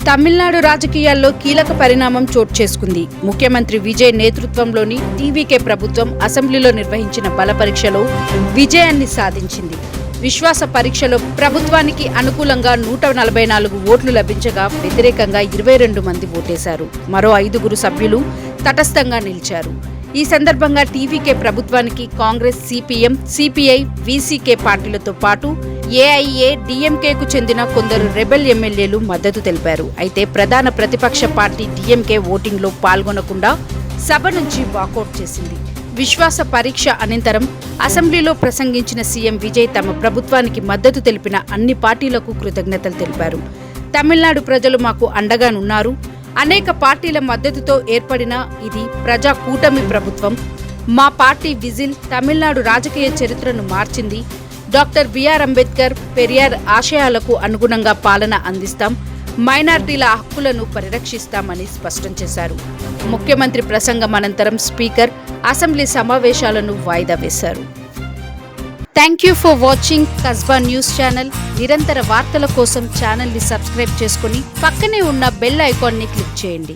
తమిళనాడు రాజకీయాల్లో కీలక పరిణామం చోటు చేసుకుంది. ముఖ్యమంత్రి విజయ్ నేతృత్వంలోని టీవీకే ప్రభుత్వం అసెంబ్లీలో నిర్వహించిన బల పరీక్షలో విజయాన్ని సాధించింది. విశ్వాస పరీక్షలో ప్రభుత్వానికి అనుకూలంగా 144 ఓట్లు లభించగా వ్యతిరేకంగా 22 మంది ఓటేశారు. మరో 5 సభ్యులు తటస్థంగా నిలిచారు. ఈ సందర్భంగా టీవీకే ప్రభుత్వానికి కాంగ్రెస్, సిపిఎం, సిపిఐ, వీసీకే పార్టీలతో పాటు ఏఐఏ, డిఎంకేకు చెందిన కొందరు రెబెల్ ఎమ్మెల్యేలు మద్దతు తెలిపారు. అయితే ప్రధాన ప్రతిపక్ష పార్టీ డిఎంకే ఓటింగ్లో పాల్గొనకుండా సభ నుంచి వాకౌట్ చేసింది. విశ్వాస పరీక్ష అనంతరం అసెంబ్లీలో ప్రసంగించిన సీఎం విజయ్ తమ ప్రభుత్వానికి మద్దతు తెలిపిన అన్ని పార్టీలకు కృతజ్ఞతలు తెలిపారు. తమిళనాడు ప్రజలు మాకు అండగానున్నారు. అనేక పార్టీల మద్దతుతో ఏర్పడిన ఇది ప్రజా కూటమి ప్రభుత్వం. మా పార్టీ విజిల్ తమిళనాడు రాజకీయ చరిత్రను మార్చింది. డాక్టర్ బిఆర్ అంబేద్కర్, పెరియార్ ఆశయాలకు అనుగుణంగా పాలన అందిస్తాం. మైనార్టీల హక్కులను పరిరక్షిస్తామని స్పష్టం చేశారు. ముఖ్యమంత్రి ప్రసంగం అనంతరం స్పీకర్ అసెంబ్లీ సమావేశాలను వాయిదా వేశారు. Thank you for watching Kasba news channel. నిరంతర వార్తల కోసం ఛానల్ని సబ్స్క్రైబ్ చేసుకుని పక్కనే ఉన్న బెల్ ఐకాన్ని క్లిక్ చేయండి.